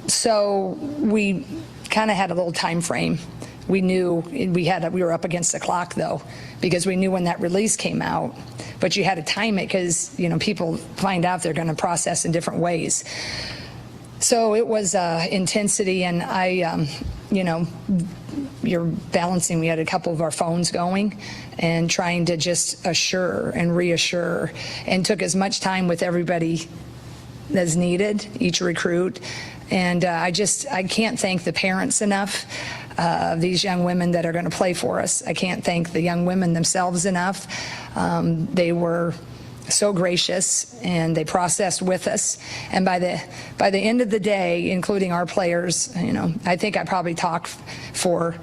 So we kind of had a little time frame. We knew we were up against the clock, though, because we knew when that release came out. But you had to time it, because people find out they're going to process in different ways. So it was intensity, and I, you're balancing. We had a couple of our phones going and trying to just assure and reassure, and took as much time with everybody as needed, each recruit. And I can't thank the parents enough of these young women that are going to play for us. I can't thank the young women themselves enough. They were so gracious, and they processed with us. And by the end of the day, including our players, I think I probably talked for,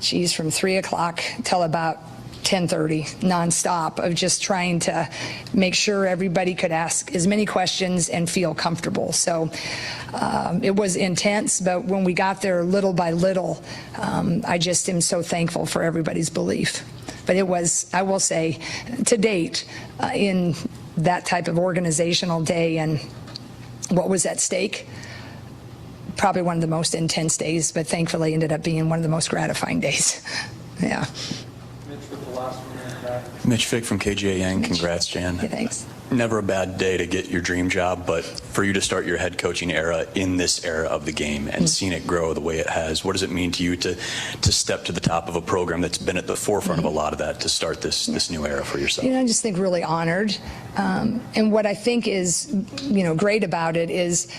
from 3 o'clock till about 10:30 nonstop, of just trying to make sure everybody could ask as many questions and feel comfortable. So it was intense, but when we got there little by little, I just am so thankful for everybody's belief. But it was, I will say, to date, in that type of organizational day and what was at stake, probably one of the most intense days, but thankfully ended up being one of the most gratifying days. Yeah. Mitch Fick from KGAN. Congrats, Jan. Yeah, thanks. Never a bad day to get your dream job, but for you to start your head coaching era in this era of the game and seeing it grow the way it has, what does it mean to you to step to the top of a program that's been at the forefront of a lot of that, to start this new era for yourself? I just think really honored. And what I think is, great about it is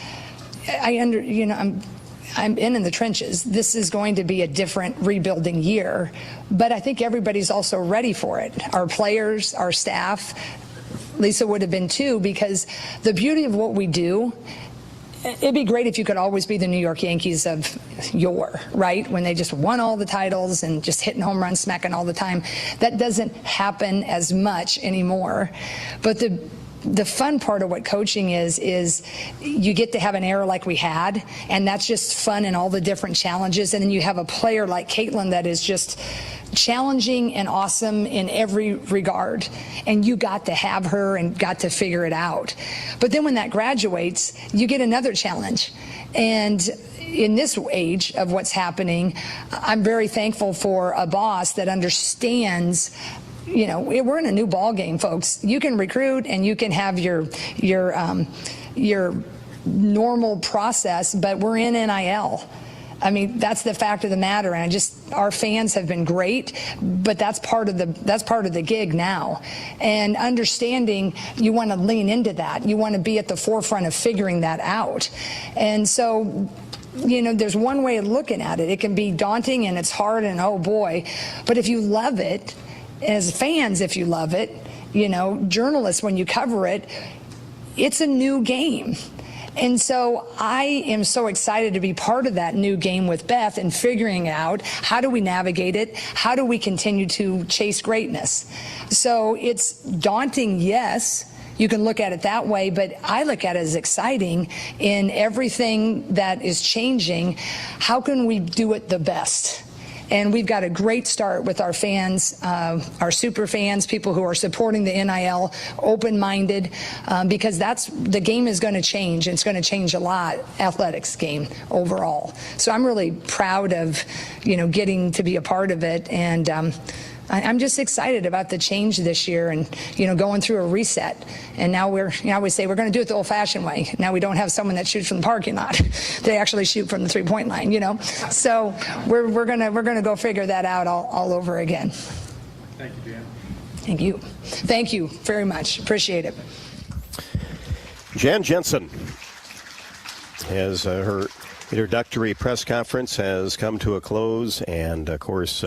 I'm in the trenches. This is going to be a different rebuilding year, but I think everybody's also ready for it. Our players, our staff, Lisa would have been too, because the beauty of what we do, it'd be great if you could always be the New York Yankees of yore, right? When they just won all the titles and just hitting home runs, smacking all the time. That doesn't happen as much anymore. But the fun part of what coaching is you get to have an era like we had, and that's just fun and all the different challenges. And then you have a player like Caitlin that is just challenging and awesome in every regard, and you got to have her and got to figure it out. But then when that graduates, you get another challenge. And in this age of what's happening, I'm very thankful for a boss that understands, we're in a new ball game, folks. You can recruit and you can have your normal process, but we're in NIL. I mean, that's the fact of the matter. And our fans have been great, but that's part of the gig now. And understanding, you want to lean into that. You want to be at the forefront of figuring that out. And so, there's one way of looking at it. It can be daunting and it's hard and oh boy, but if you love it, as fans, if you love it, journalists, when you cover it, it's a new game. And so I am so excited to be part of that new game with Beth and figuring out how do we navigate it? How do we continue to chase greatness? So it's daunting, yes. You can look at it that way, but I look at it as exciting in everything that is changing. How can we do it the best? And we've got a great start with our fans, our super fans, people who are supporting the NIL, open-minded, because the game is going to change. It's going to change a lot, athletics game overall. So I'm really proud of, getting to be a part of it. And I'm just excited about the change this year and, going through a reset. And now we say we're going to do it the old-fashioned way. Now we don't have someone that shoots from the parking lot. They actually shoot from the three-point line, So we're going to go figure that out all over again. Thank you, Jan. Thank you. Thank you very much. Appreciate it. Jensen has her introductory press conference has come to a close, and of course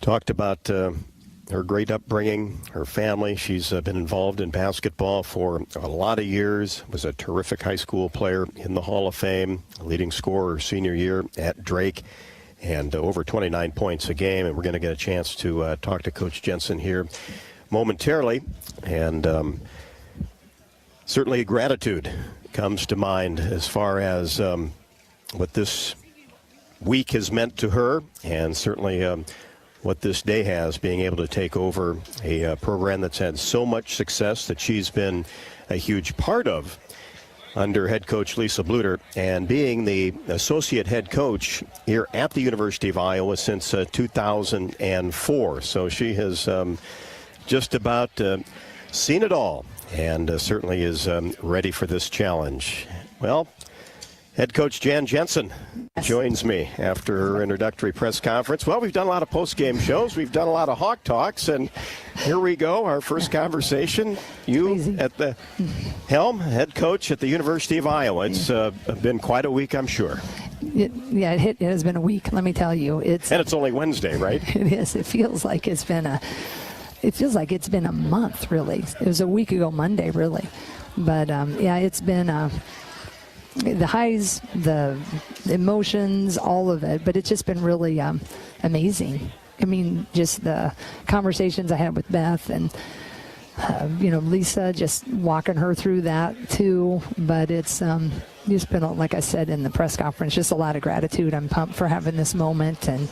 talked about her great upbringing, her family. She's been involved in basketball for a lot of years, was a terrific high school player in the Hall of Fame, leading scorer senior year at Drake, and over 29 points a game. And we're going to get a chance to talk to Coach Jensen here momentarily. And certainly gratitude comes to mind as far as what this week has meant to her, and certainly what this day has, being able to take over a program that's had so much success that she's been a huge part of under head coach Lisa Bluter, and being the associate head coach here at the University of Iowa since 2004. So she has just about seen it all, and certainly is ready for this challenge. Well, head coach Jan Jensen joins me after her introductory press conference. Well, we've done a lot of post-game shows. We've done a lot of Hawk Talks, and here we go, our first conversation. You at the helm, head coach at the University of Iowa. It's been quite a week, I'm sure. It has been a week, let me tell you. And it's only Wednesday, right? It is. It feels like it's been a month, really. It was a week ago Monday, really. But, it's been the highs, the emotions, all of it, but it's just been really amazing. I mean, just the conversations I had with Beth and, Lisa, just walking her through that too. But it's just been, like I said in the press conference, just a lot of gratitude. I'm pumped for having this moment, and,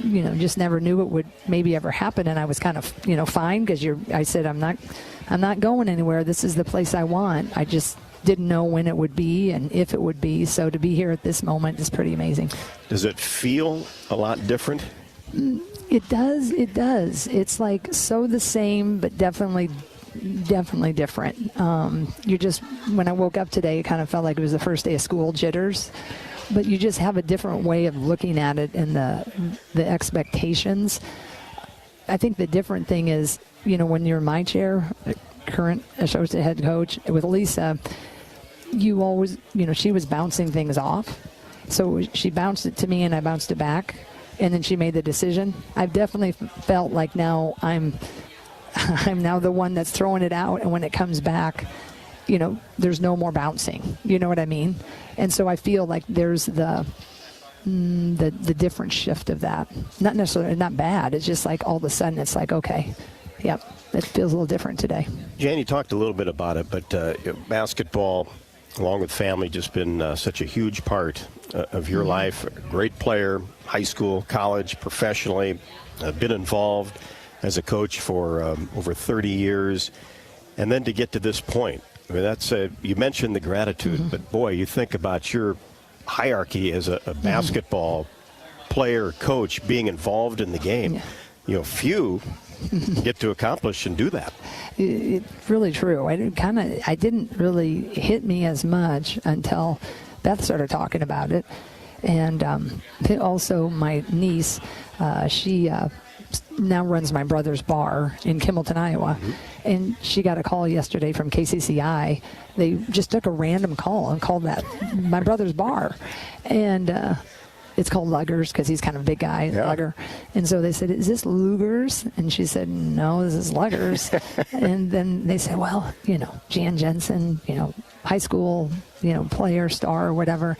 just never knew it would maybe ever happen. And I was kind of, fine, because I said, I'm not going anywhere. This is the place I want. I just didn't know when it would be and if it would be. So to be here at this moment is pretty amazing. Does it feel a lot different? It does. It does. It's like so the same, but definitely different. When I woke up today, it kind of felt like it was the first day of school, jitters. But you just have a different way of looking at it, and the expectations. I think the different thing is, when you're in my chair, current associate head coach with Lisa, you always, she was bouncing things off. So she bounced it to me and I bounced it back, and then she made the decision. I've definitely felt like now I'm now the one that's throwing it out, and when it comes back, there's no more bouncing. You know what I mean? And so I feel like there's the different shift of that. Not necessarily not bad. It's just like all of a sudden it's like, okay, yep, it feels a little different today. Jan, you talked a little bit about it, but basketball, along with family, just been such a huge part of your life. A great player, high school, college, professionally, been involved as a coach for over 30 years. And then to get to this point, I mean, that's you mentioned the gratitude, but boy, you think about your hierarchy as a basketball player, coach, being involved in the game. Few get to accomplish and do that. It's really true. I didn't really hit me as much until Beth started talking about it. And also my niece, she now runs my brother's bar in Kimballton, Iowa. And she got a call yesterday from KCCI. They just took a random call and called that my brother's bar. And it's called Luggers because he's kind of a big guy, Lugger. And so they said, is this Lugers? And she said, no, this is Luggers. And then they said, well, Jensen, high school, player, star, or whatever.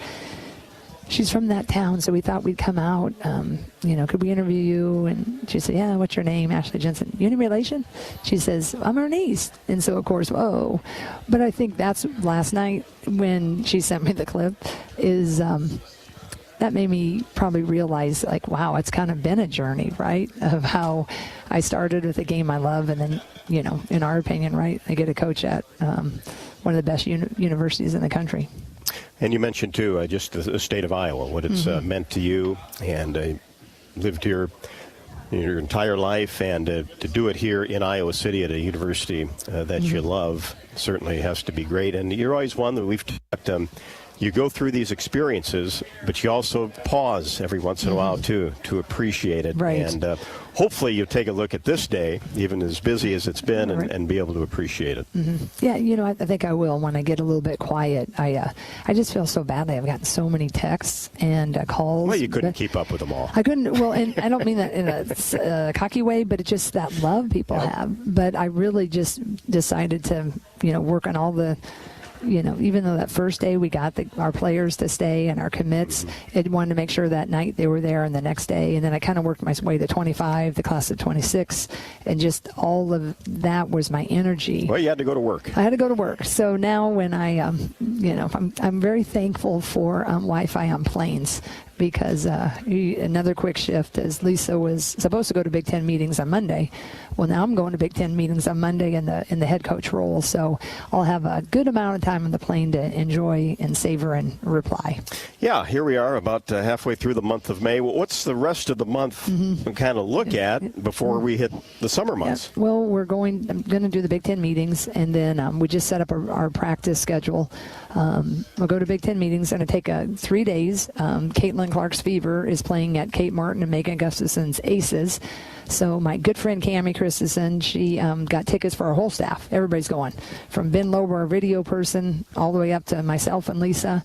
She's from that town, so we thought we'd come out. Could we interview you? And she said, yeah, what's your name? Ashley Jensen. You any relation? She says, I'm her niece. And so, of course, whoa. But I think that's last night when she sent me the clip is that made me probably realize, like, wow, it's kind of been a journey, right, of how I started with a game I love. And then, in our opinion, right, I get a coach at one of the best universities in the country. And you mentioned, too, just the state of Iowa, what it's meant to you, and lived here your entire life, and to do it here in Iowa City at a university that you love certainly has to be great. And you're always one that we've talked, you go through these experiences, but you also pause every once in a while, too, to appreciate it. Right. And hopefully you'll take a look at this day, even as busy as it's been, and be able to appreciate it. Yeah, I think I will when I get a little bit quiet. I just feel so badly. I've gotten so many texts and calls. Well, you couldn't keep up with them all. I couldn't. Well, and I don't mean that in a cocky way, but it's just that love people have. But I really just decided to, work on all the, even though that first day we got our players to stay and our commits, it wanted to make sure that night they were there and the next day. And then I kind of worked my way to 25, the class of 26, and just all of that was my energy. Well, you had to go to work. I had to go to work. So now when I'm very thankful for Wi-Fi on planes. Because another quick shift, as Lisa was supposed to go to Big Ten meetings on Monday. Well, now I'm going to Big Ten meetings on Monday in the head coach role, so I'll have a good amount of time on the plane to enjoy and savor and reply. Yeah, here we are about halfway through the month of May. What's the rest of the month we kind of look at before we hit the summer months? Yeah. Well, I'm going to do the Big Ten meetings, and then we just set up our practice schedule. We'll go to Big Ten meetings, and it'll take 3 days. Caitlin Clark's Fever is playing at Kate Martin and Megan Gustafson's Aces. So my good friend Cammie Christensen, she got tickets for our whole staff. Everybody's going, from Ben Lober, our video person, all the way up to myself and Lisa.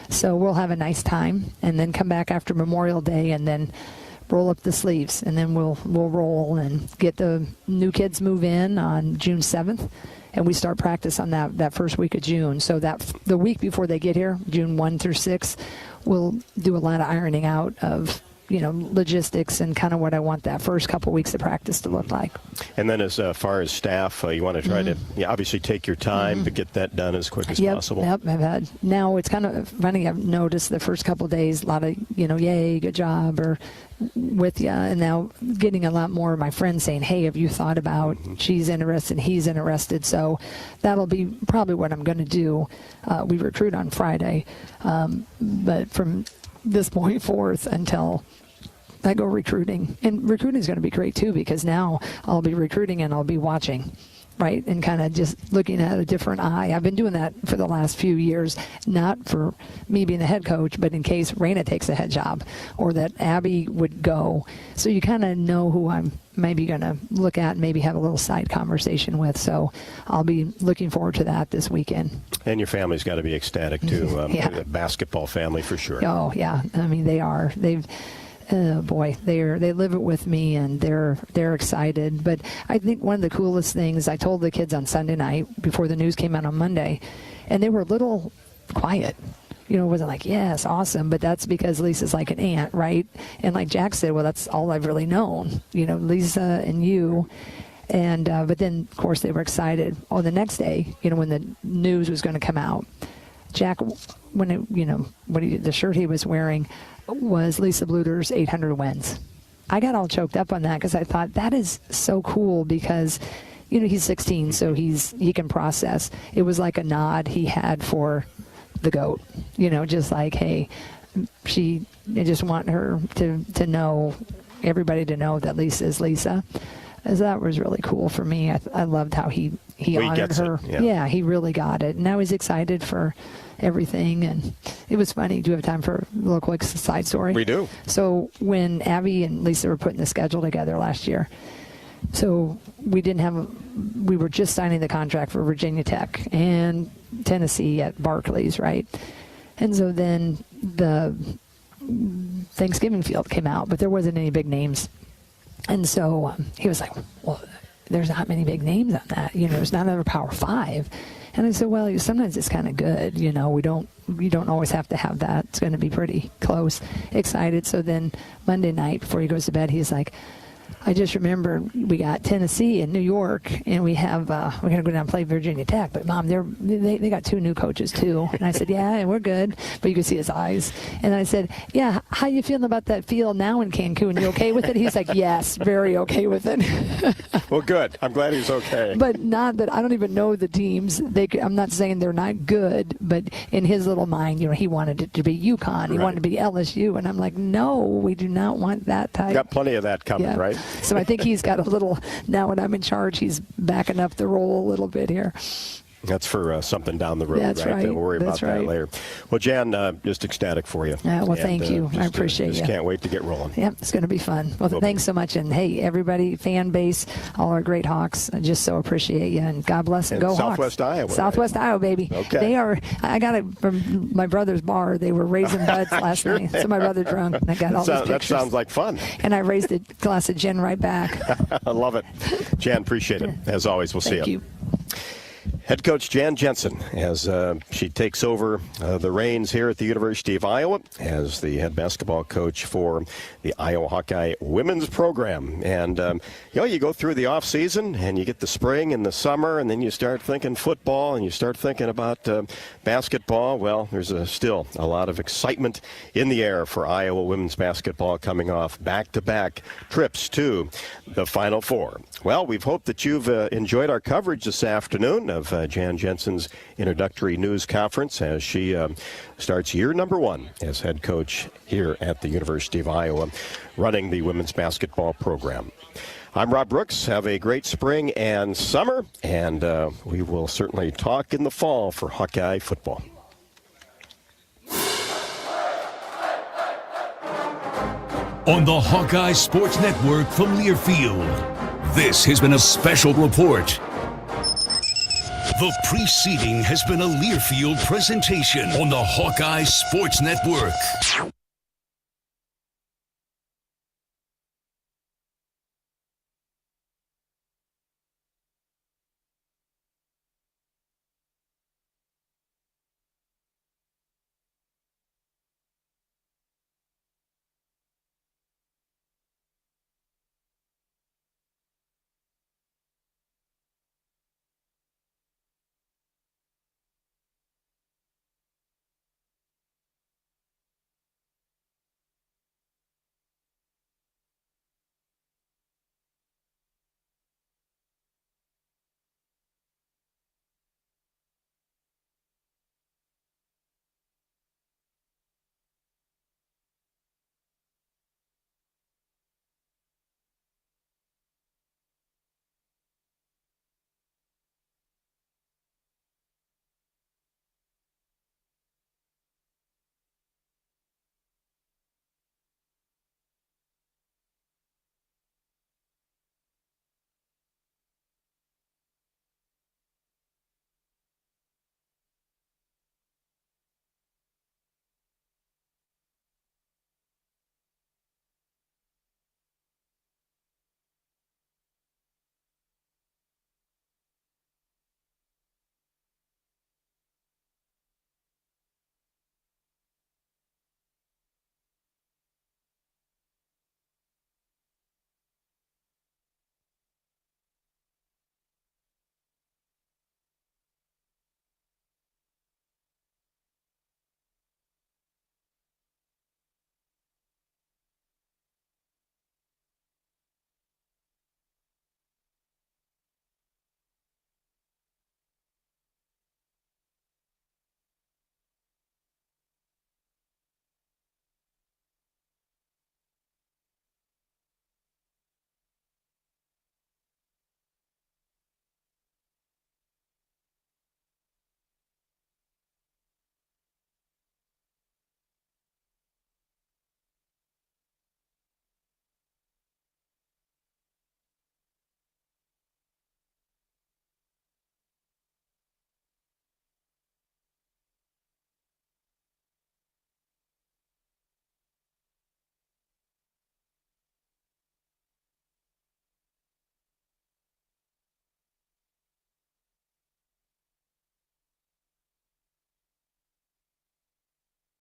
So we'll have a nice time, and then come back after Memorial Day, and then roll up the sleeves, and then we'll roll and get the new kids move in on June 7th. And we start practice on that first week of June. So that the week before they get here, June 1 through 6, we'll do a lot of ironing out of, logistics and kind of what I want that first couple weeks of practice to look like. And then as far as staff, you want to try to obviously take your time, but get that done as quick as possible. Yep, I've had. Now it's kind of funny, I've noticed the first couple of days, a lot of, yay, good job, or with you. And now getting a lot more of my friends saying, hey, have you thought about, she's interested, he's interested. So that'll be probably what I'm going to do. We recruit on Friday. But from this point forth until I go recruiting. And recruiting is going to be great, too, because now I'll be recruiting and I'll be watching, right, and kind of just looking at a different eye. I've been doing that for the last few years, not for me being the head coach, but in case Raina takes a head job or that Abby would go. So you kind of know who I'm maybe going to look at and maybe have a little side conversation with. So I'll be looking forward to that this weekend. And your family's got to be ecstatic, too. A basketball family for sure. Oh, yeah. I mean, they are. They live it with me, and they're excited. But I think one of the coolest things, I told the kids on Sunday night before the news came out on Monday, and they were a little quiet. It wasn't like, yes, awesome, but that's because Lisa's like an aunt, right? And like Jack said, well, that's all I've really known, Lisa and you. And but then, of course, they were excited. Oh, the next day, when the news was going to come out, Jack, the shirt he was wearing was Lisa Bluder's 800 wins. I got all choked up on that because I thought that is so cool because, he's 16, so he can process. It was like a nod he had for the GOAT, just like, hey, I just want her to know, everybody to know that Lisa is Lisa. As that was really cool for me. I loved how he honored her. Yeah, he really got it. And I was excited for everything. And it was funny. Do you have time for a little quick side story? We do. So when Abby and Lisa were putting the schedule together last year, so we were just signing the contract for Virginia Tech and Tennessee at Barclays, right? And so then Thanksgiving field came out, but there wasn't any big names. And so he was like, well, there's not many big names on that. There's not another Power 5. And I said, well, sometimes it's kind of good. You don't always have to have that. It's going to be pretty close. Excited. So then Monday night before he goes to bed, he's like, I just remember we got Tennessee and New York, and we're going to go down and play Virginia Tech. But, Mom, they got 2 new coaches, too. And I said, yeah, we're good. But you could see his eyes. And I said, yeah, how you feeling about that field now in Cancun? You okay with it? He's like, yes, very okay with it. Well, good. I'm glad he's okay. But not that I don't even know the teams. I'm not saying they're not good, but in his little mind, he wanted it to be UConn. He wanted it to be LSU. And I'm like, no, we do not want that type. Got plenty of that coming, right? So I think he's got a little, now when I'm in charge, he's backing up the roll a little bit here. That's for something down the road, That's right? right. We'll worry about that later. Well, Jan, just ecstatic for you. Well, thank you. I appreciate just you. Can't wait to get rolling. Yep, it's going to be fun. Well, thanks so much. And, hey, everybody, fan base, all our great Hawks, I just so appreciate you. And God bless and go Southwest Hawks. Iowa. Southwest Iowa, baby. Okay. They are, I got it from my brother's bar. They were raising buds last night. So my brother drunk, and I got all these pictures. That sounds like fun. And I raised a glass of gin right back. I love it. Jan, appreciate it. As always, we'll see you. Thank you. Head coach Jan Jensen, as she takes over the reins here at the University of Iowa as the head basketball coach for the Iowa Hawkeye women's program. And, you go through the off season and you get the spring and the summer, and then you start thinking football and you start thinking about basketball. Well, there's still a lot of excitement in the air for Iowa women's basketball coming off back-to-back trips to the Final Four. Well, we've hoped that you've enjoyed our coverage this afternoon of Jan Jensen's introductory news conference as she starts year number 1 as head coach here at the University of Iowa, running the women's basketball program. I'm Rob Brooks. Have a great spring and summer, and we will certainly talk in the fall for Hawkeye football. On the Hawkeye Sports Network from Learfield, this has been a special report. The preceding has been a Learfield presentation on the Hawkeye Sports Network.